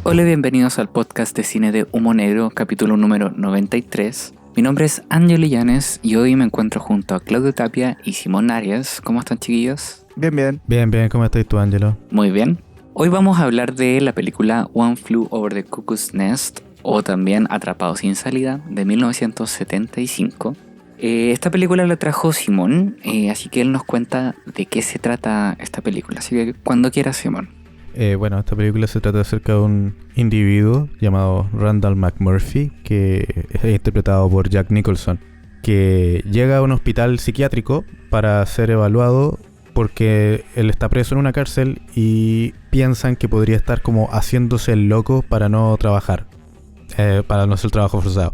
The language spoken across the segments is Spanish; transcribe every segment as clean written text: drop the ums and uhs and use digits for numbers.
Hola, bienvenidos al podcast de cine de Humo Negro, capítulo número 93. Mi nombre es Ángelo Llanes y hoy me encuentro junto a Claudio Tapia y Simón Arias. ¿Cómo están, chiquillos? Bien. Bien, ¿cómo estás tú, Ángelo? Muy bien. Hoy vamos a hablar de la película One Flew Over the Cuckoo's Nest, o también Atrapado sin salida, de 1975. Esta película la trajo Simón, así que él nos cuenta de qué se trata esta película. Así que cuando quieras, Simón. Esta película se trata acerca de un individuo llamado Randall McMurphy, que es interpretado por Jack Nicholson, que llega a un hospital psiquiátrico para ser evaluado porque él está preso en una cárcel y piensan que podría estar como haciéndose el loco para no trabajar, para no hacer trabajo forzado.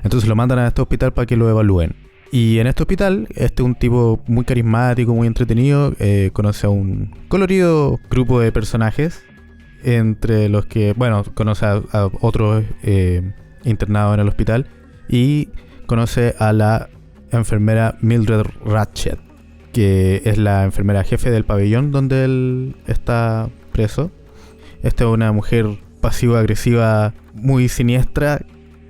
Entonces lo mandan a este hospital para que lo evalúen. Y en este hospital, un tipo muy carismático, muy entretenido, conoce a un colorido grupo de personajes, entre los que, conoce a otros internados en el hospital, y conoce a la enfermera Mildred Ratched, que es la enfermera jefe del pabellón donde él está preso. Esta es una mujer pasivo-agresiva muy siniestra,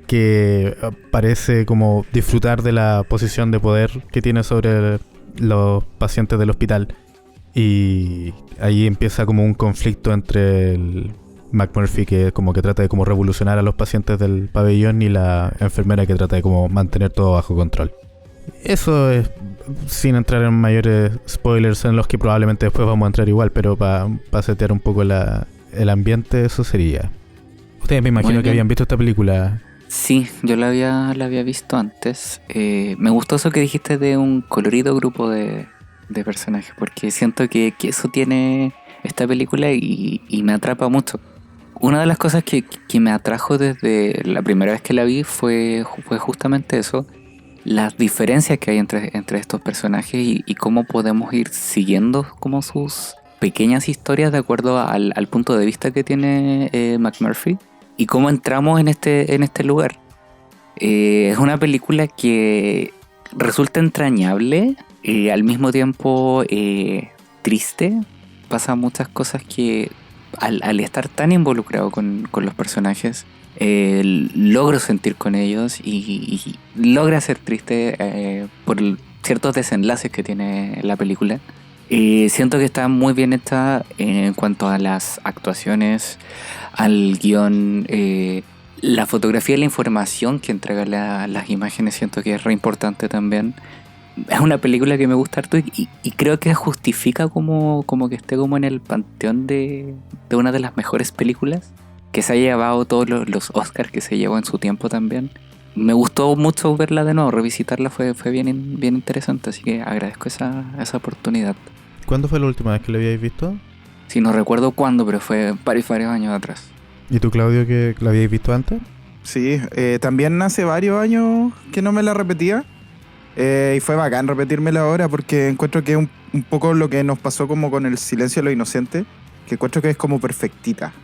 que parece como disfrutar de la posición de poder que tiene sobre los pacientes del hospital. Y ahí empieza como un conflicto entre el McMurphy, que como que trata de como revolucionar a los pacientes del pabellón, y la enfermera, que trata de como mantener todo bajo control. Eso es sin entrar en mayores spoilers en los que probablemente después vamos a entrar igual, pero para setear un poco el ambiente, eso sería. Ustedes me imagino que habían visto esta película. Sí, yo la había visto antes. Me gustó eso que dijiste de un colorido grupo de personajes, porque siento que eso tiene esta película y me atrapa mucho. Una de las cosas que me atrajo desde la primera vez que la vi fue justamente eso, las diferencias que hay entre estos personajes y cómo podemos ir siguiendo como sus pequeñas historias de acuerdo al punto de vista que tiene McMurphy. Y cómo entramos en este lugar. Es una película que resulta entrañable, al mismo tiempo triste. Pasan muchas cosas que al estar tan involucrado con los personajes, logro sentir con ellos y logra ser triste por ciertos desenlaces que tiene la película. Siento que está muy bien hecha en cuanto a las actuaciones, al guión, la fotografía y la información que entrega las imágenes. Siento que es re importante también. Es una película que me gusta harto y creo que justifica como que esté como en el panteón de una de las mejores películas, que se haya llevado todos los Oscars que se llevó en su tiempo también. Me gustó mucho verla de nuevo, revisitarla fue bien interesante, así que agradezco esa oportunidad. ¿Cuándo fue la última vez que la habíais visto? Sí, no recuerdo cuándo, pero fue varios años atrás. ¿Y tú, Claudio, que la habíais visto antes? Sí, también hace varios años que no me la repetía. Y fue bacán repetírmela ahora, porque encuentro que es un poco lo que nos pasó como con El silencio de los inocentes, que encuentro que es como perfectita.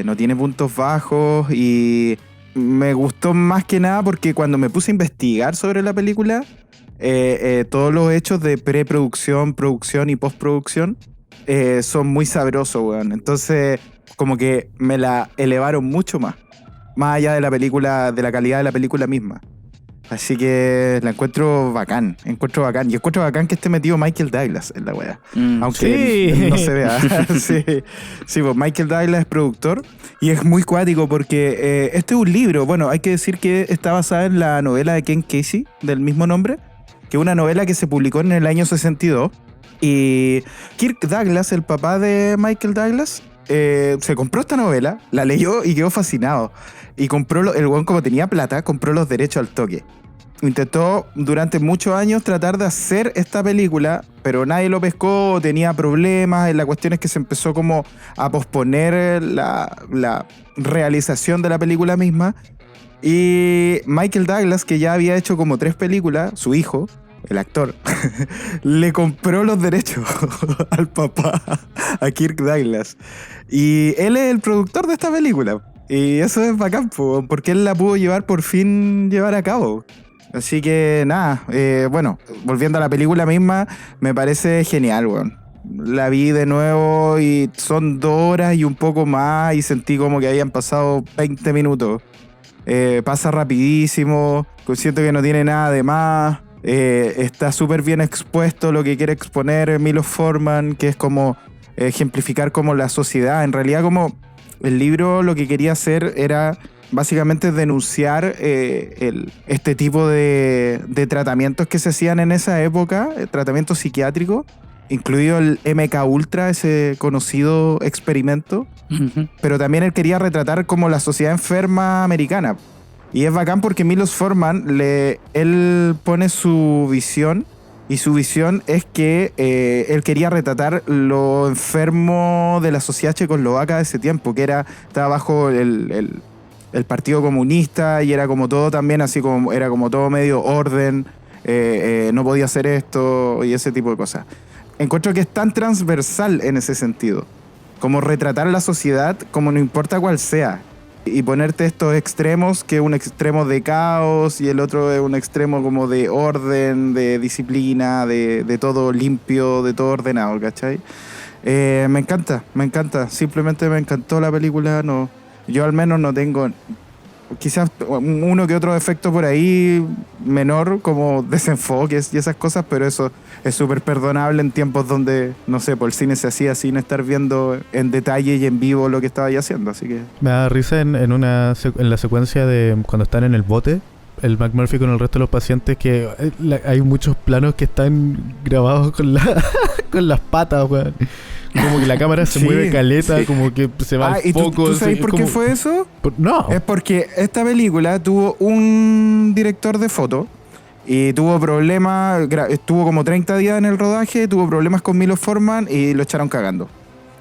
No tiene puntos bajos y me gustó más que nada porque cuando me puse a investigar sobre la película, todos los hechos de preproducción, producción y postproducción son muy sabrosos, weón. Entonces, como que me la elevaron mucho más allá de la película, de la calidad de la película misma. Así que la encuentro bacán. Y encuentro bacán que esté metido Michael Douglas en la wea. Aunque sí. no se vea. Sí, pues Michael Douglas es productor. Y es muy cuático porque este es un libro. Bueno, hay que decir que está basada en la novela de Ken Casey, del mismo nombre, que es una novela que se publicó en el año 62. Y Kirk Douglas, el papá de Michael Douglas, se compró esta novela, la leyó y quedó fascinado. Y compró, el weón, como tenía plata, compró los derechos al toque. Intentó durante muchos años tratar de hacer esta película, pero nadie lo pescó, tenía problemas. La cuestión es que se empezó como a posponer la realización de la película misma. Y Michael Douglas, que ya había hecho como 3 películas, su hijo, el actor, le compró los derechos al papá, a Kirk Douglas. Y él es el productor de esta película. Y eso es bacán, porque él la pudo por fin llevar a cabo. Así que nada, bueno, volviendo a la película misma, me parece genial, weón. la vi de nuevo y son 2 horas y un poco más y sentí como que habían pasado 20 minutos. Pasa rapidísimo, siento que no tiene nada de más. Está súper bien expuesto lo que quiere exponer Milos Forman, que es como ejemplificar como la sociedad. En realidad como el libro lo que quería hacer era básicamente denunciar este tipo de tratamientos que se hacían en esa época, tratamientos psiquiátricos, incluido el MK Ultra, ese conocido experimento. Ujú. Pero también él quería retratar como la sociedad enferma americana. Y es bacán porque Milos Forman, él pone su visión, y su visión es que él quería retratar lo enfermo de la sociedad checoslovaca de ese tiempo, que estaba bajo el Partido Comunista y era como todo también así como, era como todo medio orden, no podía hacer esto y ese tipo de cosas. Encuentro que es tan transversal en ese sentido, como retratar la sociedad como no importa cuál sea, y ponerte estos extremos, que un extremo de caos y el otro es un extremo como de orden, de disciplina, de todo limpio, de todo ordenado, ¿cachai? Me encanta, simplemente me encantó la película. No, yo al menos no tengo, quizás uno que otro efecto por ahí menor, como desenfoques y esas cosas, pero eso es súper perdonable en tiempos donde, no sé, por el cine se hacía sin estar viendo en detalle y en vivo lo que estaba ahí haciendo, así que... Me da risa en la secuencia de cuando están en el bote, el McMurphy con el resto de los pacientes, que hay muchos planos que están grabados con con las patas, weón. Como que la cámara se mueve caleta, sí. como que se va al ¿y foco. tú sabes por qué fue eso? No. Es porque esta película tuvo un director de foto y tuvo problemas, estuvo como 30 días en el rodaje, tuvo problemas con Milos Forman y lo echaron cagando.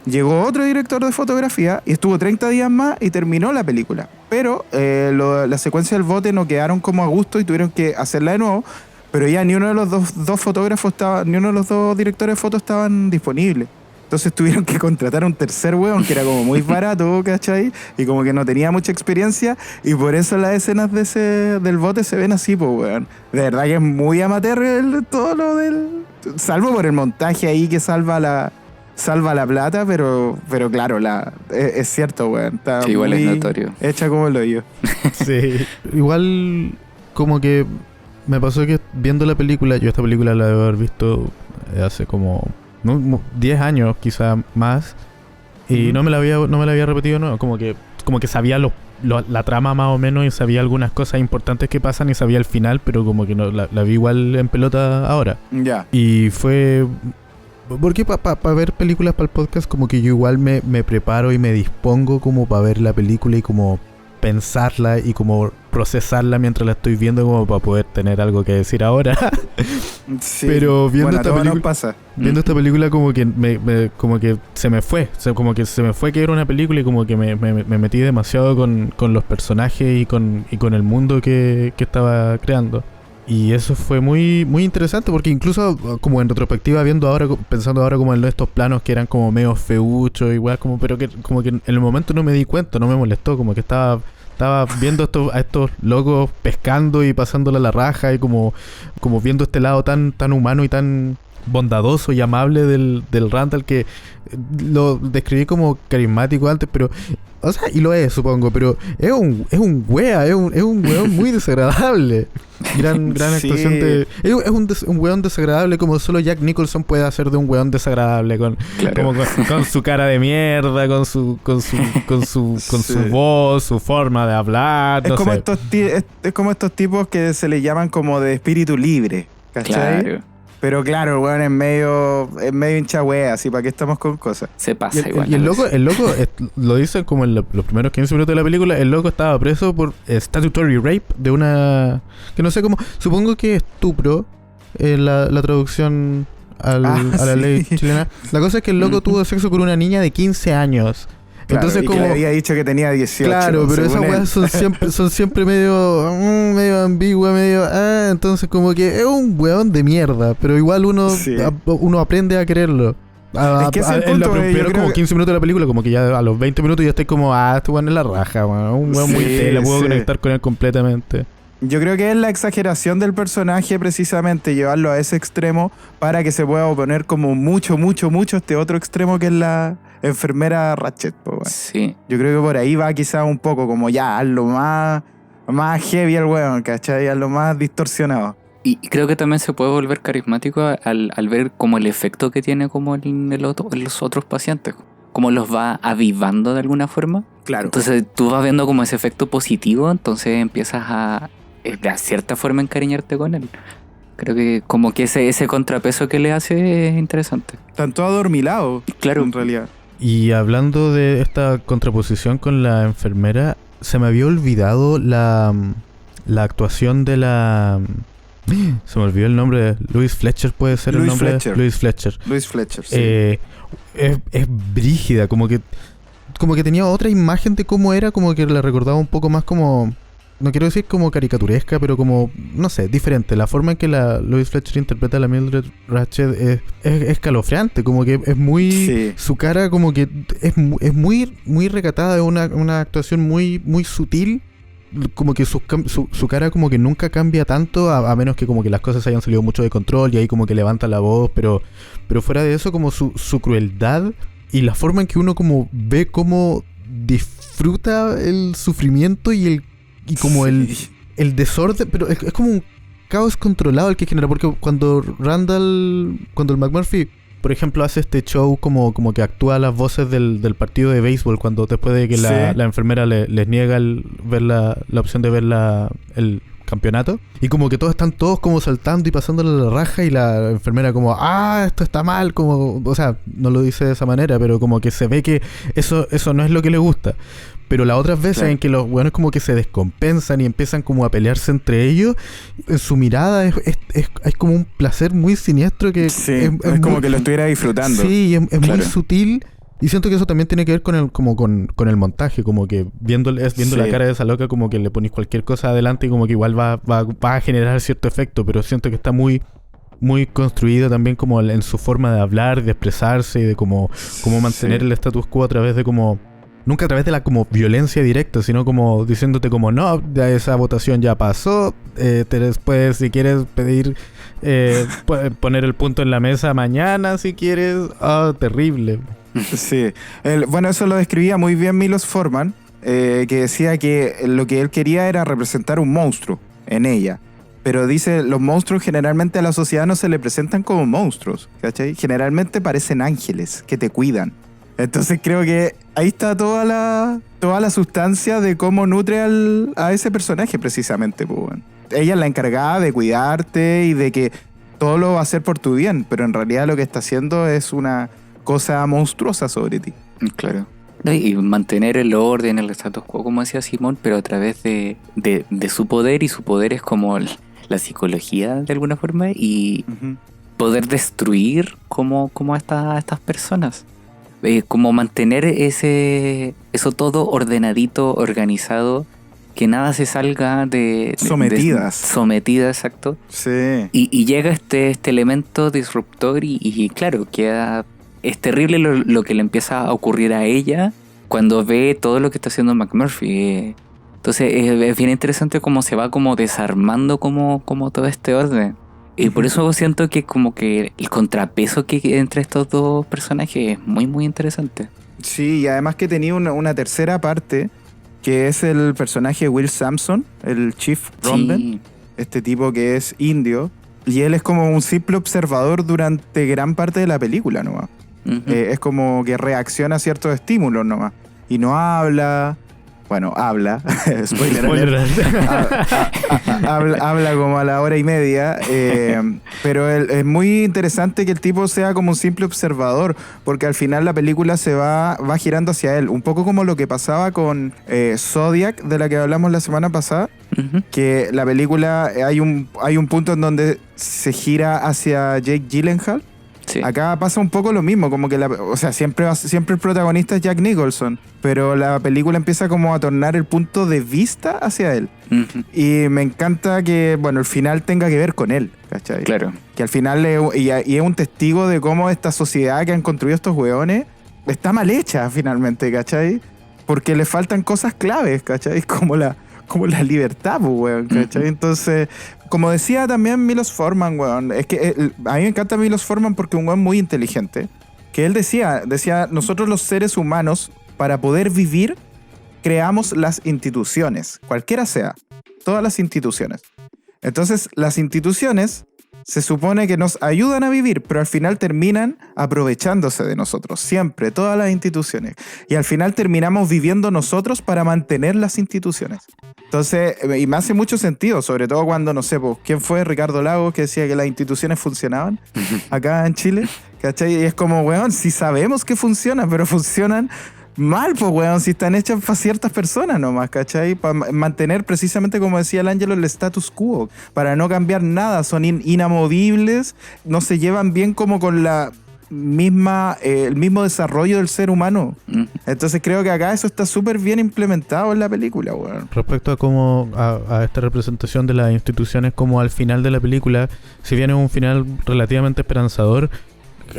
Llegó otro director de fotografía y estuvo 30 días más y terminó la película. Pero la secuencia del bote no quedaron como a gusto y tuvieron que hacerla de nuevo. Pero ya ni uno de los dos fotógrafos ni uno de los dos directores de foto estaban disponibles. Entonces tuvieron que contratar a un tercer weón que era como muy barato, ¿cachai? Y como que no tenía mucha experiencia. Y por eso las escenas del bote se ven así, pues, weón. De verdad que es muy amateur todo lo del... Salvo por el montaje ahí que salva la plata, pero claro, es cierto, weón. Está Sí, igual muy es notorio. hecha como el hoyo. Sí. Igual como que me pasó que viendo la película, yo esta película la debo haber visto hace como 10 años, quizá más, y no me la había repetido, no, como que sabía la trama más o menos y sabía algunas cosas importantes que pasan y sabía el final, pero como que no la vi igual en pelota ahora. Ya. Y fue... Porque para ver películas para el podcast, como que yo igual me preparo y me dispongo como para ver la película y como pensarla y como procesarla mientras la estoy viendo, como para poder tener algo que decir ahora. Sí. Pero viendo esta película, nos pasa. viendo esta película como que como que se me fue, como que se me fue que era una película y como que me metí demasiado con los personajes y con el mundo que estaba creando. Y eso fue muy muy interesante porque incluso como en retrospectiva pensando ahora como en estos planos que eran como medio feuchos igual, como pero que como que en el momento no me di cuenta, no me molestó, como que estaba viendo a estos locos pescando y pasándola a la raja y como viendo este lado tan humano y tan bondadoso y amable del Randall, que lo describí como carismático antes, pero o sea, y lo es, supongo, pero es un weón muy desagradable. Gran Sí. actuación de... Es un weón desagradable como solo Jack Nicholson puede hacer de un weón desagradable, Claro. como con su cara de mierda, con su Sí. voz, su forma de hablar, Es no como sé. es como estos tipos que se les llaman como de espíritu libre, ¿cachai? Claro. Pero claro, el weón es medio hincha wea, así para qué estamos con cosas. Se pasa igual. Y el a loco, veces. lo dicen como en los primeros 15 minutos de la película, el loco estaba preso por statutory rape de una... que no sé cómo... Supongo que estupro en la traducción a la ley chilena. La cosa es que el loco tuvo sexo con una niña de 15 años. Claro, Entonces y como... que le había dicho que tenía 18. Claro, pero esas según él. weas son siempre medio ambiguas, entonces como que es un weón de mierda, pero igual Sí. uno aprende a quererlo. Es que ese es el En los punto, yo primeros creo como que- 15 minutos de la película, como que ya a los 20 minutos ya estoy como, este weón es la raja, weón, un weón muy Sí, tela, puedo sí. conectar con él completamente. Yo creo que es la exageración del personaje precisamente, llevarlo a ese extremo para que se pueda oponer como mucho a este otro extremo que es la enfermera Ratchet. Po, weón. Sí. Yo creo que por ahí va quizás un poco como ya, hazlo más heavy el weón, ¿cachai? Hazlo más distorsionado. Y creo que también se puede volver carismático al ver como el efecto que tiene como en los otros pacientes. Como los va avivando de alguna forma. Claro. Entonces tú vas viendo como ese efecto positivo, entonces empiezas a de cierta forma encariñarte con él. Creo que como que ese contrapeso que le hace es interesante. Están todos adormilados, Claro. en realidad. Y hablando de esta contraposición con la enfermera, se me había olvidado la actuación de la... Se me olvidó el nombre. Louis Fletcher puede ser el Louis nombre. Fletcher. Louis Fletcher. Louis Fletcher, sí. Es brígida, como que tenía otra imagen de cómo era, como que la recordaba un poco más como... No quiero decir como caricaturesca, pero como, no sé, diferente. La forma en que la Louis Fletcher interpreta a la Mildred Ratchet es escalofriante, como que es muy... Sí. Su cara como que es muy recatada, es una actuación muy sutil. Como que su cara como que nunca cambia tanto, a menos que como que las cosas hayan salido mucho de control y ahí como que levanta la voz, pero fuera de eso como su crueldad y la forma en que uno como ve cómo disfruta el sufrimiento y como Sí. el desorden, pero es como un caos controlado el que genera, porque cuando el McMurphy, por ejemplo, hace este show como que actúa las voces del partido de béisbol, cuando después de que Sí. la enfermera les niega ver la opción de ver el campeonato, y como que están todos como saltando y pasándole la raja, y la enfermera como, esto está mal, como, o sea, no lo dice de esa manera, pero como que se ve que eso no es lo que le gusta. Pero las otras veces Claro. en que los buenos como que se descompensan y empiezan como a pelearse entre ellos, en su mirada es como un placer muy siniestro que Sí, es como muy- que lo estuviera disfrutando. Sí, es Claro. muy sutil. Y siento que eso también tiene que ver con el montaje, como que viendo Sí. la cara de esa loca, como que le ponéis cualquier cosa adelante y como que igual va a generar cierto efecto, pero siento que está muy construido también como en su forma de hablar, de expresarse y de cómo mantener Sí. el status quo a través de como... Nunca a través de la como violencia directa, sino como diciéndote como no, ya esa votación ya pasó, puedes si quieres pedir poner el punto en la mesa mañana si quieres. Terrible. Sí. Bueno, eso lo describía muy bien Milos Forman, que decía que lo que él quería era representar un monstruo en ella. Pero dice, los monstruos generalmente a la sociedad no se le presentan como monstruos, ¿cachai? Generalmente parecen ángeles que te cuidan. Entonces creo que ahí está toda la sustancia de cómo nutre a ese personaje precisamente. Pues, bueno. Ella es la encargada de cuidarte y de que todo lo va a hacer por tu bien, pero en realidad lo que está haciendo es una cosa monstruosa sobre ti. Claro. No, y mantener el orden, el status quo, como decía Simón, pero a través de su poder, y su poder es como la psicología de alguna forma, y poder destruir como a estas personas. Como mantener eso todo ordenadito, organizado, que nada se salga de sometida, exacto. Sí. Y llega este elemento disruptor y claro, es terrible lo que le empieza a ocurrir a ella cuando ve todo lo que está haciendo McMurphy. Entonces es bien interesante cómo se va como desarmando como todo este orden. Y por eso siento que como que el contrapeso que entre estos dos personajes es muy muy interesante. Sí, y además que tenía una tercera parte, que es el personaje Will Sampson, el Chief Ronden, Sí. este tipo que es indio, y él es como un simple observador durante gran parte de la película nomás. Ujú. Es como que reacciona a ciertos estímulos nomás. Y no habla. Bueno, habla. Spoiler alert. Habla como a la hora y media. Pero es muy interesante que el tipo sea como un simple observador. Porque al final la película se va girando hacia él. Un poco como lo que pasaba con Zodiac, de la que hablamos la semana pasada. Ujú. Que la película hay un punto en donde se gira hacia Jake Gyllenhaal. Sí. Acá pasa un poco lo mismo, como que siempre el protagonista es Jack Nicholson, pero la película empieza como a tornar el punto de vista hacia él. Ujú. Y me encanta que, bueno, el final tenga que ver con él, ¿cachai? Claro. Que al final y es un testigo de cómo esta sociedad que han construido estos hueones está mal hecha finalmente, ¿cachai? Porque le faltan cosas claves, ¿cachai? Como como la libertad, pues, weón, ¿cachai? Entonces, como decía también Milos Forman, weón, es que a mí me encanta Milos Forman porque es un weón muy inteligente, que él decía, nosotros los seres humanos, para poder vivir, creamos las instituciones, cualquiera sea, todas las instituciones. Entonces, las instituciones se supone que nos ayudan a vivir, pero al final terminan aprovechándose de nosotros, siempre, todas las instituciones. Y al final terminamos viviendo nosotros para mantener las instituciones. Entonces, y me hace mucho sentido, sobre todo cuando, no sé, pues, ¿quién fue? Ricardo Lagos, que decía que las instituciones funcionaban acá en Chile, ¿cachai? Y es como, weón, si sabemos que funcionan, pero funcionan mal, pues, weón, si están hechas para ciertas personas nomás, ¿cachai? Para mantener precisamente, como decía el Ángelo, el status quo, para no cambiar nada, son inamovibles, no se llevan bien como con la misma, el mismo desarrollo del ser humano. Entonces creo que acá eso está súper bien implementado en la película, weón. Respecto a cómo a esta representación de las instituciones, como al final de la película, si bien es un final relativamente esperanzador,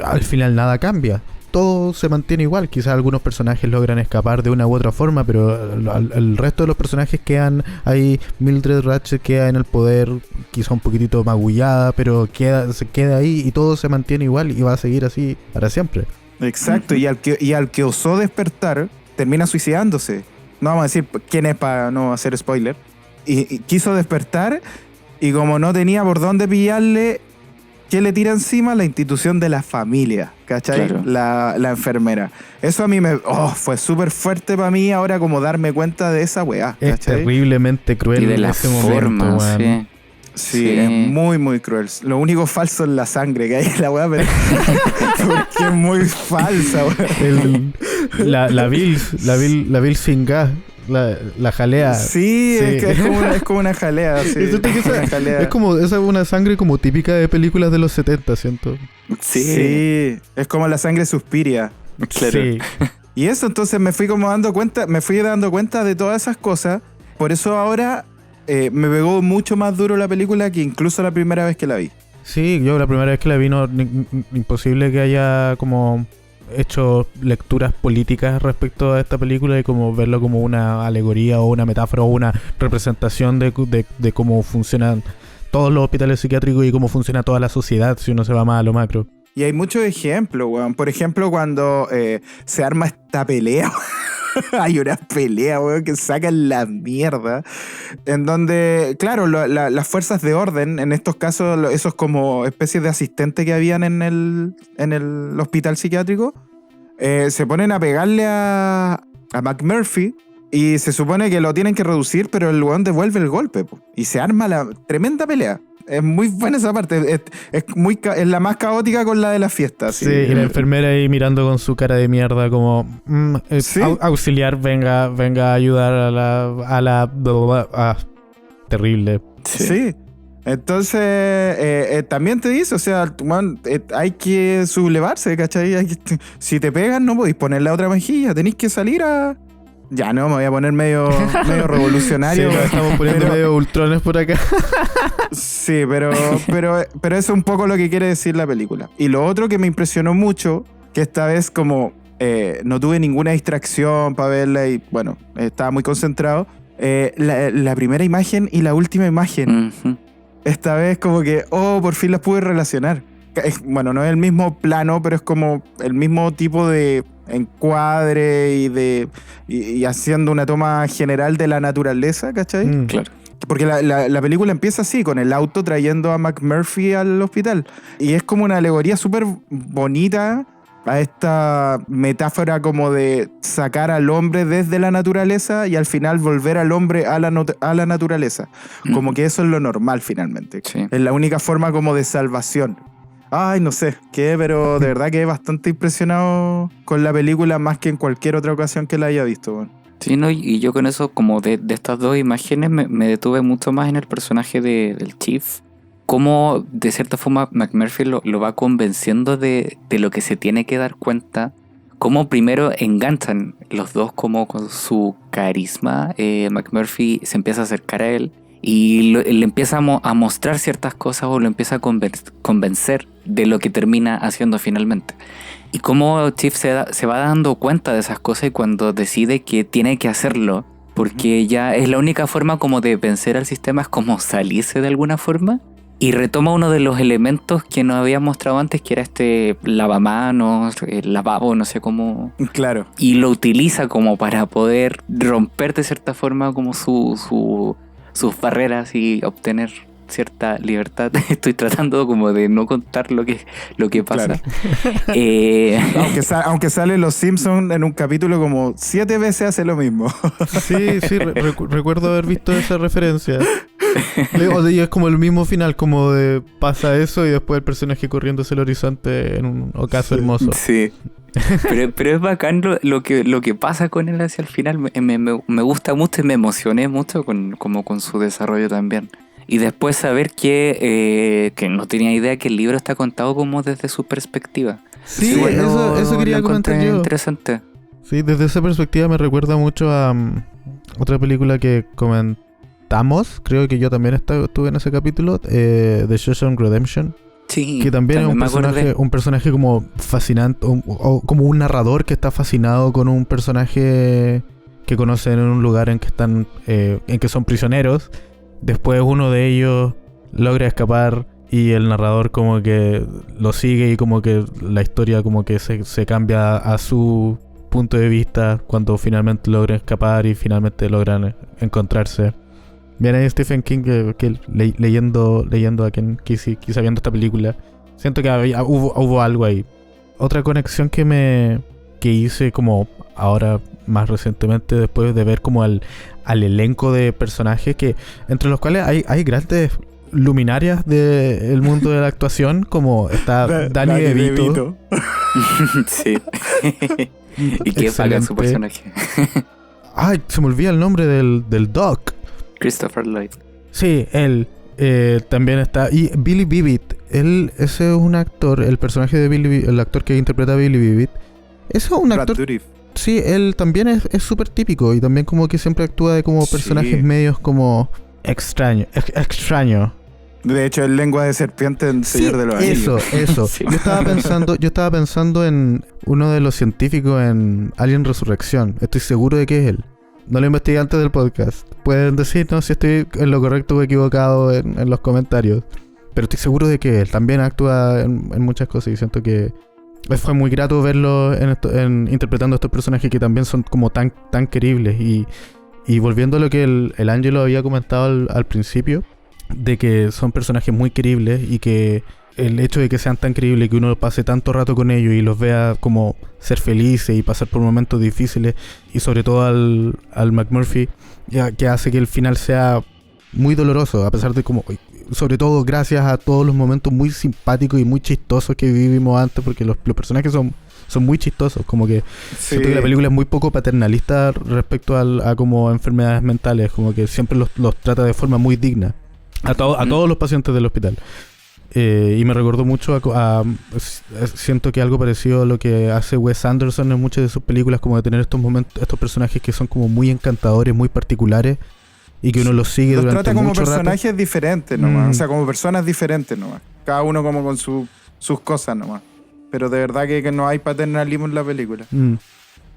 al final nada cambia. Todo se mantiene igual. Quizás algunos personajes logran escapar de una u otra forma, pero el resto de los personajes quedan ahí. Mildred Ratched queda en el poder, quizá un poquitito magullada, pero se queda ahí y todo se mantiene igual y va a seguir así para siempre. Exacto, y al que osó despertar termina suicidándose. No vamos a decir quién es para no hacer spoiler. Y quiso despertar y como no tenía por dónde pillarle, ¿qué le tira encima? La institución de la familia, ¿cachai? Claro. La enfermera. Eso a mí fue súper fuerte para mí ahora como darme cuenta de esa weá, Es ¿cachai? terriblemente cruel Y de en la ese forma, momento, man. sí. Sí, es muy, muy cruel. Lo único falso es la sangre que hay en la weá, pero porque es muy falsa, weá. La Bill sin gas, la jalea. Sí, Sí. es como una jalea, sí. Una jalea. Es como, esa es una sangre como típica de películas de los 70, siento. Sí, es como la sangre Suspiria. Claro. Sí. Y eso, entonces me fui dando cuenta de todas esas cosas. Por eso ahora me pegó mucho más duro la película que incluso la primera vez que la vi. Sí, yo la primera vez que la vi, imposible que haya como hecho lecturas políticas respecto a esta película y como verlo como una alegoría o una metáfora o una representación de cómo funcionan todos los hospitales psiquiátricos y cómo funciona toda la sociedad si uno se va más a lo macro. Y hay muchos ejemplos, weón. Por ejemplo, cuando se arma esta pelea, hay una pelea, weón, que sacan la mierda. En donde, claro, las fuerzas de orden, en estos casos, esos como especies de asistentes que habían en el hospital psiquiátrico, se ponen a pegarle a McMurphy. Y se supone que lo tienen que reducir, pero el weón devuelve el golpe, po. Y se arma la tremenda pelea. Es muy buena esa parte. Es la más caótica con la de la fiesta. Sí, y la enfermera ahí mirando con su cara de mierda como ¿Sí? auxiliar, venga a ayudar a la terrible. Sí. Entonces, también te dice, o sea, man, hay que sublevarse, ¿cachai? Si te pegan, no podéis poner la otra mejilla, tenéis que salir a... Ya no, me voy a poner medio revolucionario. Sí, estamos poniendo medio ultrones por acá. Sí, pero eso es un poco lo que quiere decir la película. Y lo otro que me impresionó mucho, que esta vez como no tuve ninguna distracción para verla y bueno, estaba muy concentrado, la primera imagen y la última imagen. Uh-huh. Esta vez como que, por fin las pude relacionar. Bueno, no es el mismo plano, pero es como el mismo tipo de encuadre y haciendo una toma general de la naturaleza, ¿cachai? Claro. Porque la película empieza así, con el auto trayendo a McMurphy al hospital. Y es como una alegoría súper bonita a esta metáfora como de sacar al hombre desde la naturaleza y al final volver al hombre a la naturaleza. Como que eso es lo normal finalmente. Sí. Es la única forma como de salvación. Ay, no sé, pero de verdad quedé bastante impresionado con la película más que en cualquier otra ocasión que la haya visto. Bueno. Sí, no, y yo con eso, como de estas dos imágenes, me detuve mucho más en el personaje del Chief. Cómo, de cierta forma, McMurphy lo va convenciendo de lo que se tiene que dar cuenta. Cómo primero enganchan los dos como con su carisma. McMurphy se empieza a acercar a él y le empieza a mostrar ciertas cosas o lo empieza a convencer de lo que termina haciendo finalmente. Y cómo Chief se va dando cuenta de esas cosas y cuando decide que tiene que hacerlo porque ya es la única forma como de vencer al sistema, es como salirse de alguna forma. Y retoma uno de los elementos que nos había mostrado antes, que era este lavamanos, el lavabo, no sé cómo. Claro. Y lo utiliza como para poder romper de cierta forma como sus barreras y obtener cierta libertad. Estoy tratando como de no contar lo que pasa. Claro. Aunque sale Los Simpsons en un capítulo como 7 veces hace lo mismo. Sí, recuerdo haber visto esa referencia. O sea, y es como el mismo final, como de pasa eso y después el personaje corriendo hacia el horizonte en un ocaso hermoso. Sí. Pero es bacán lo que pasa con él hacia el final. Me gusta mucho y me emocioné mucho con su desarrollo también. Y después saber que no tenía idea que el libro está contado como desde su perspectiva. Sí, eso quería comentar yo. Interesante. Sí, desde esa perspectiva me recuerda mucho a otra película que comentamos. Creo que yo también estuve en ese capítulo, The Shawshank Redemption. Sí, que también es un personaje como fascinante, o como un narrador que está fascinado con un personaje que conocen en un lugar en que son prisioneros. Después uno de ellos logra escapar y el narrador como que lo sigue y como que la historia como que se cambia a su punto de vista cuando finalmente logran escapar y finalmente logran encontrarse. Bien ahí Stephen King que leyendo a quien quizá viendo esta película, siento que hubo algo ahí. Otra conexión que hice como ahora más recientemente después de ver como al elenco de personajes que entre los cuales hay grandes luminarias del mundo de la actuación, como está Danny DeVito. Sí. Y qué paga su personaje. Ay, se me olvida el nombre del Doc. Christopher Lloyd. Sí, él también está. Y Billy Bibbitt, ese es un actor, el personaje de el actor que interpreta a Billy Bibbitt. Ese es un actor. Sí, él también es súper típico y también como que siempre actúa de como personajes medios como extraño. De hecho, es lengua de serpiente en Señor de los Anillos. Eso. Sí. Yo estaba pensando en uno de los científicos en Alien Resurrección. Estoy seguro de que es él. No lo investigué antes del podcast. Pueden decirnos si estoy en lo correcto o equivocado en los comentarios. Pero estoy seguro de que él también actúa en muchas cosas y siento que fue muy grato verlo interpretando a estos personajes que también son como tan queribles. Y volviendo a lo que el Ángelo había comentado al principio, de que son personajes muy queribles y que el hecho de que sean tan creíbles, que uno pase tanto rato con ellos y los vea como ser felices y pasar por momentos difíciles, y sobre todo al McMurphy, que hace que el final sea muy doloroso, a pesar de como, sobre todo gracias a todos los momentos muy simpáticos y muy chistosos que vivimos antes, porque los personajes son muy chistosos, como que siento que la película es muy poco paternalista respecto a como enfermedades mentales, como que siempre los trata de forma muy digna a todos los pacientes del hospital. Y me recordó mucho siento que algo parecido a lo que hace Wes Anderson en muchas de sus películas, como de tener estos personajes que son como muy encantadores, muy particulares, y que uno los sigue durante mucho rato. Los trata como personajes diferentes nomás, o sea, como personas diferentes nomás, cada uno como con sus cosas nomás, pero de verdad que no hay paternalismo en la película.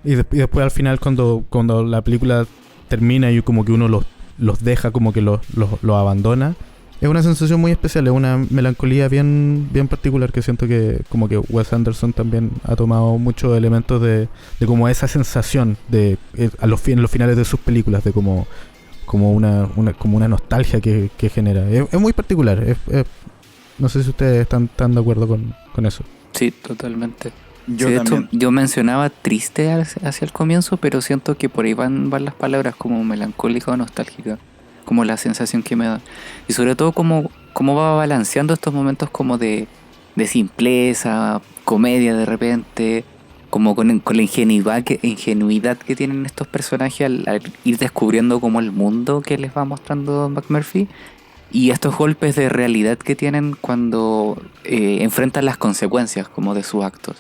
Y después al final cuando la película termina y como que uno los deja, como que los abandona, es una sensación muy especial, es una melancolía bien particular que siento que como que Wes Anderson también ha tomado muchos elementos de como esa sensación de en los finales de sus películas, de como una nostalgia que genera. Es muy particular. No sé si ustedes están de acuerdo con eso. Sí, totalmente. Yo de también. hecho, yo mencionaba triste hacia el comienzo, pero siento que por ahí van las palabras como melancólica o nostálgica, como la sensación que me da. Y sobre todo cómo va balanceando estos momentos como de simpleza, comedia de repente, como con la ingenuidad que tienen estos personajes al ir descubriendo como el mundo que les va mostrando McMurphy, y estos golpes de realidad que tienen cuando enfrentan las consecuencias como de sus actos.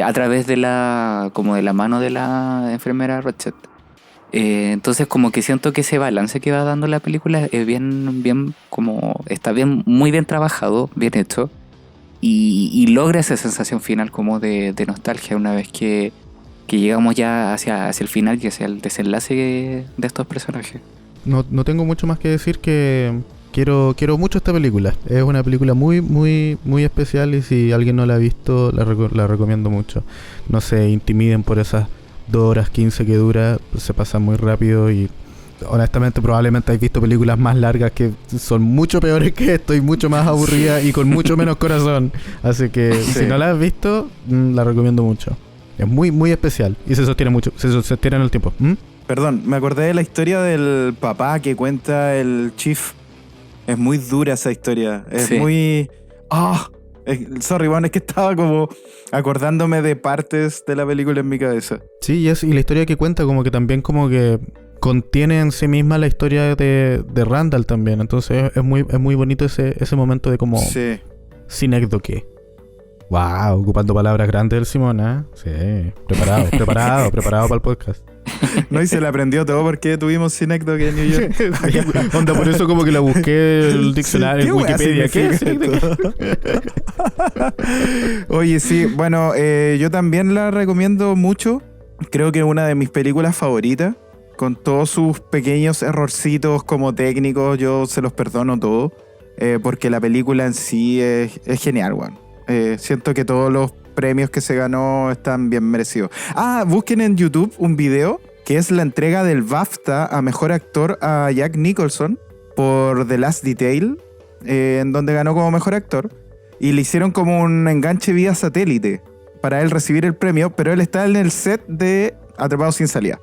A través de la mano de la enfermera Ratchet. Entonces como que siento que ese balance que va dando la película es bien como está muy bien trabajado, bien hecho, y logra esa sensación final como de nostalgia una vez que que llegamos ya hacia el final y hacia el desenlace de estos personajes. No tengo mucho más que decir que quiero mucho esta película. Es una película muy, muy, muy especial y si alguien no la ha visto, la recomiendo mucho. No se intimiden por esas 2 horas 15 que dura, se pasa muy rápido y honestamente probablemente habéis visto películas más largas que son mucho peores que esto y mucho más aburridas y con mucho menos corazón. Así que si no la has visto, la recomiendo mucho. Es muy, muy especial y se sostiene mucho, se sostiene en el tiempo. Perdón, me acordé de la historia del papá que cuenta el Chief. Es muy dura esa historia. Es muy... sorry, bueno, es que estaba como acordándome de partes de la película en mi cabeza. Sí, y la historia que cuenta como que también como que contiene en sí misma la historia de Randall también. Entonces es muy bonito ese momento de como... Sí. Sinécdoque. Wow, ocupando palabras grandes del Simón, ¿eh? Sí, preparado para el podcast. No, y se le aprendió todo porque tuvimos Synecdoche en New York. Onda, por eso como que la busqué en el diccionario, sí, en Wikipedia. ¿Qué? Oye, sí, bueno, yo también la recomiendo mucho. Creo que es una de mis películas favoritas. Con todos sus pequeños errorcitos como técnicos, yo se los perdono todo. Porque la película en sí es genial, weón. Siento que todos los premios que se ganó están bien merecidos. Busquen en YouTube un video que es la entrega del BAFTA a Mejor Actor a Jack Nicholson por The Last Detail, en donde ganó como Mejor Actor. Y le hicieron como un enganche vía satélite para él recibir el premio, pero él está en el set de Atrapados sin salida.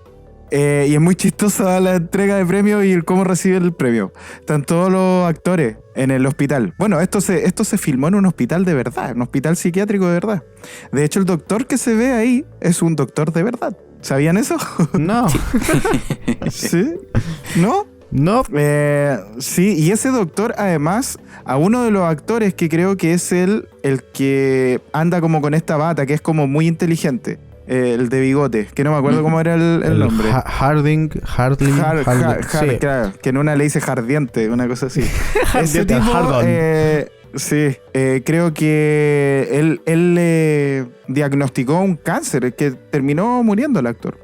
Y es muy chistosa la entrega de premios y el cómo recibe el premio. Están todos los actores en el hospital. Bueno, esto se filmó en un hospital de verdad, un hospital psiquiátrico de verdad. De hecho, el doctor que se ve ahí es un doctor de verdad. ¿Sabían eso? No. ¿Sí? ¿No? No. Sí, y ese doctor, además, a uno de los actores que creo que es el que anda como con esta bata, que es como muy inteligente. El de bigote, que no me acuerdo cómo era el nombre. Harding. Sí. Claro, que en una le dice jardiente, una cosa así. Ese tipo, creo que él le diagnosticó un cáncer que terminó muriendo el actor.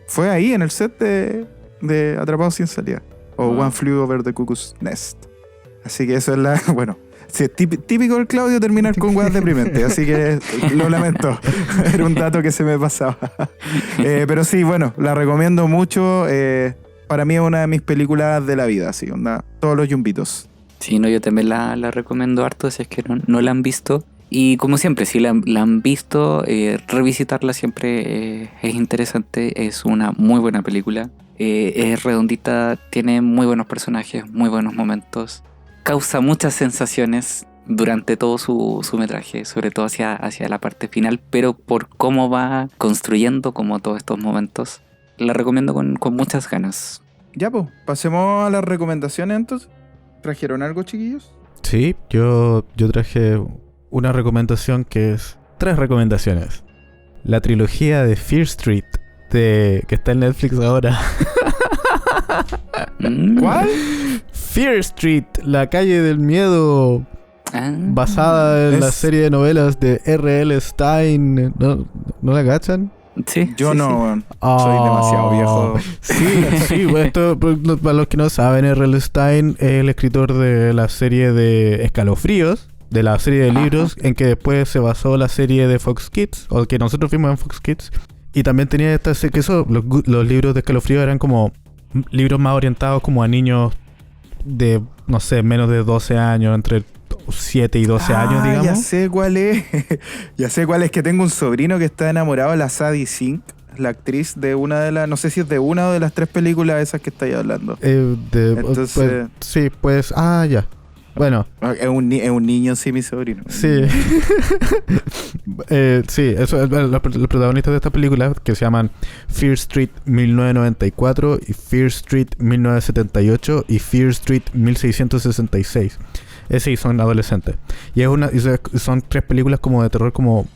Fue ahí en el set de Atrapados sin salida. O One Flew Over the Cuckoo's Nest. Así que eso es la... Bueno, sí, típico del Claudio terminar con weas deprimentes, así que lo lamento. Era un dato que se me pasaba. Pero sí, bueno, la recomiendo mucho. Para mí es una de mis películas de la vida, así, todos los yumbitos. Sí, no, yo también la recomiendo harto, si es que no la han visto. Y como siempre, si la han visto, revisitarla siempre es interesante. Es una muy buena película. Es redondita, tiene muy buenos personajes, muy buenos momentos. Causa muchas sensaciones durante todo su metraje, sobre todo hacia la parte final, pero por cómo va construyendo como todos estos momentos, la recomiendo con muchas ganas. Ya, pues, pasemos a las recomendaciones entonces. ¿Trajeron algo, chiquillos? Sí, yo traje una recomendación que es 3 recomendaciones. La trilogía de Fear Street, que está en Netflix ahora. ¿Cuál? Fear Street, la calle del miedo, basada en la serie de novelas de R.L. Stein. ¿No la cachan? Sí. Yo no, soy demasiado viejo. Sí, pues esto, para los que no saben, R.L. Stein es el escritor de la serie de Escalofríos, de la serie de libros, en que después se basó la serie de Fox Kids, o que nosotros fuimos en Fox Kids. Y también tenía los libros de Escalofríos eran como libros más orientados como a niños de, no sé, menos de 12 años, entre 7 y 12 años, digamos. Ya sé cuál es. Ya sé cuál es, que tengo un sobrino que está enamorado de la Sadie Sink, la actriz de una de las, no sé si es de una o de las 3 películas esas que estáis hablando. Entonces, sí, pues, ya. Bueno. Es un niño, sí, mi sobrino. Sí. Sí, eso, los protagonistas de esta película, que se llaman Fear Street 1994 y Fear Street 1978 y Fear Street 1666. Sí, son adolescentes. Y son 3 películas como de terror, como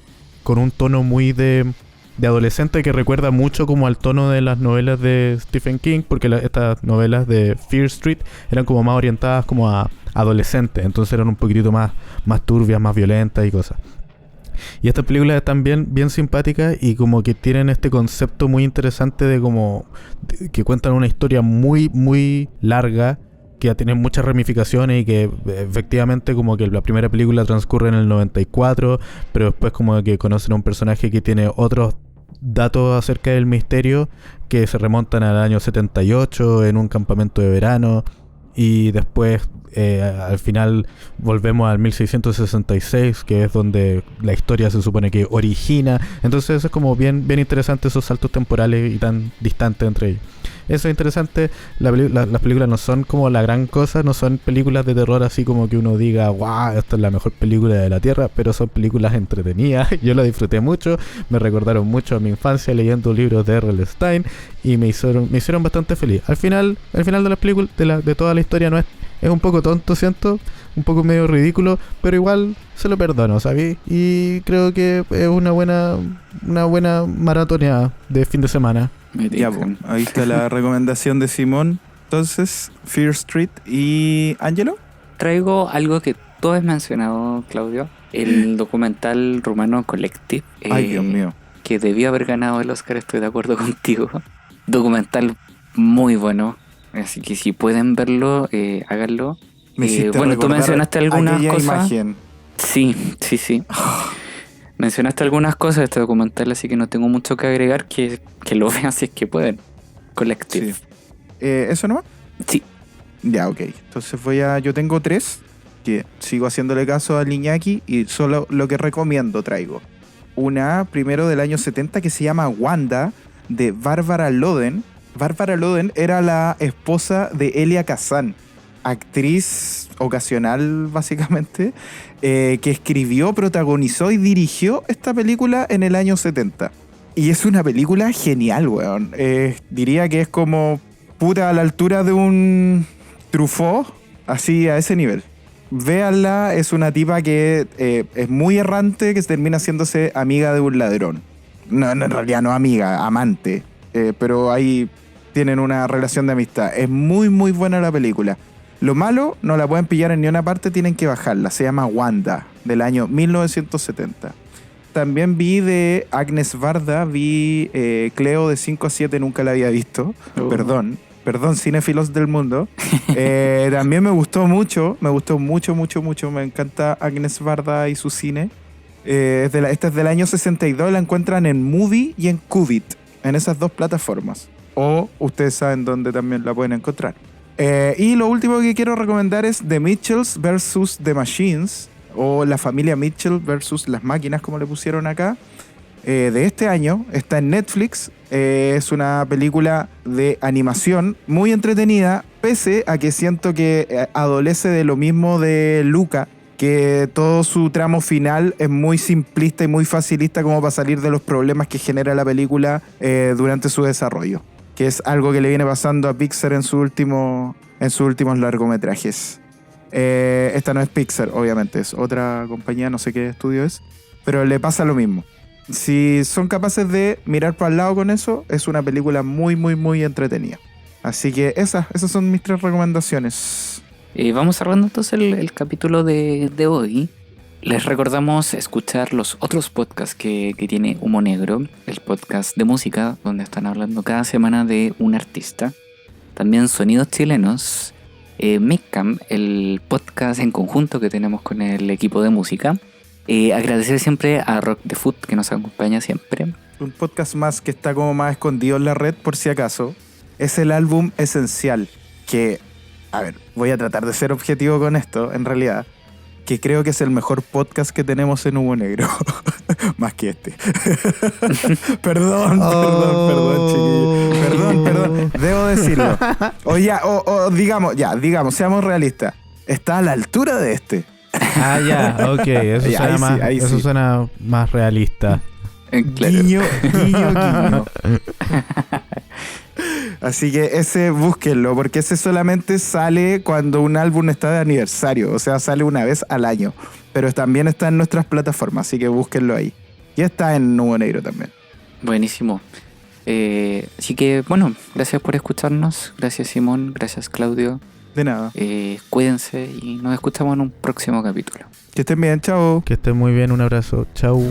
con un tono muy de adolescente, que recuerda mucho como al tono de las novelas de Stephen King, porque estas novelas de Fear Street eran como más orientadas como a adolescentes, entonces eran un poquitito más turbias, más violentas y cosas. Y estas películas están bien simpáticas y como que tienen este concepto muy interesante de como que cuentan una historia muy larga, que tiene muchas ramificaciones y que efectivamente como que la primera película transcurre en el 94, pero después como que conocen a un personaje que tiene otros datos acerca del misterio que se remontan al año 78 en un campamento de verano, y después al final volvemos al 1666, que es donde la historia se supone que origina. Entonces es como bien interesante esos saltos temporales y tan distantes entre ellos. Eso es interesante. Las películas no son como la gran cosa, no son películas de terror así como que uno diga, wow, esta es la mejor película de la Tierra, pero son películas entretenidas. Yo la disfruté mucho, me recordaron mucho a mi infancia leyendo libros de R.L. Stein y me hicieron bastante feliz. Al final de las películas, de toda la historia, no es un poco tonto, siento, un poco medio ridículo, pero igual se lo perdono, ¿sabes? Y creo que es una buena maratoneada de fin de semana. Ya, pues, ahí está la recomendación de Simón. Entonces, Fear Street y Angelo. Traigo algo que tú has mencionado, Claudio, el documental rumano Collective. Ay, Dios mío. Que debió haber ganado el Oscar, estoy de acuerdo contigo. Documental muy bueno, así que si pueden verlo, háganlo. Me hiciste bueno, tú recordar mencionaste algunas aquella cosas. imagen. Sí. Mencionaste algunas cosas de este documental, así que no tengo mucho que agregar, que lo vean si es que pueden. Collective. Sí. ¿Eso nomás? Sí. Ya, ok. Entonces yo tengo 3, que sigo haciéndole caso al Iñaki y solo lo que recomiendo traigo. Una primero del año 70 que se llama Wanda, de Bárbara Loden. Bárbara Loden era la esposa de Elia Kazan, actriz ocasional básicamente, que escribió, protagonizó y dirigió esta película en el año 70. Y es una película genial, weón. Diría que es como puta a la altura de un Truffaut, así a ese nivel. Véanla, es una tipa que es muy errante, que termina haciéndose amiga de un ladrón. No, en realidad no amiga, amante. Pero ahí tienen una relación de amistad. Es muy buena la película. Lo malo, no la pueden pillar en ninguna parte, tienen que bajarla. Se llama Wanda, del año 1970. También vi de Agnes Varda, Cleo de 5 a 7, nunca la había visto. Perdón, cinéfilos del mundo. También me gustó mucho, me encanta Agnes Varda y su cine. Esta es del año 62, la encuentran en Movie y en Qubit, en esas 2 plataformas. O ustedes saben dónde también la pueden encontrar. Y lo último que quiero recomendar es The Mitchells vs. The Machines, o La Familia Mitchell vs. Las Máquinas, como le pusieron acá, de este año. Está en Netflix. Es una película de animación muy entretenida, pese a que siento que adolece de lo mismo de Luca, que todo su tramo final es muy simplista y muy facilista como para salir de los problemas que genera la película durante su desarrollo, que es algo que le viene pasando a Pixar en sus últimos largometrajes. Esta no es Pixar, obviamente, es otra compañía, no sé qué estudio es, pero le pasa lo mismo. Si son capaces de mirar para el lado con eso, es una película muy entretenida. Así que esas son mis 3 recomendaciones. Vamos cerrando entonces el capítulo de hoy. Les recordamos escuchar los otros podcasts que tiene Humo Negro, el podcast de música, donde están hablando cada semana de un artista. También Sonidos Chilenos, Micam, el podcast en conjunto que tenemos con el equipo de música. Agradecer siempre a Rock the Food, que nos acompaña siempre. Un podcast más que está como más escondido en la red, por si acaso. Es el álbum Esencial, que, a ver, voy a tratar de ser objetivo con esto, en realidad, que creo que es el mejor podcast que tenemos en Humo Negro. Más que este. Perdón, chiquillos. Perdón. Debo decirlo. Digamos, seamos realistas. Está a la altura de este. Ah, ya, ok. Eso suena más realista. Claro. Guiño. Así que ese búsquenlo, porque ese solamente sale cuando un álbum está de aniversario. O sea, sale una vez al año. Pero también está en nuestras plataformas, así que búsquenlo ahí. Y está en Humo Negro también. Buenísimo. Así que, bueno, gracias por escucharnos. Gracias, Simón. Gracias, Claudio. De nada. Cuídense y nos escuchamos en un próximo capítulo. Que estén bien, chao. Que estén muy bien, un abrazo. Chau.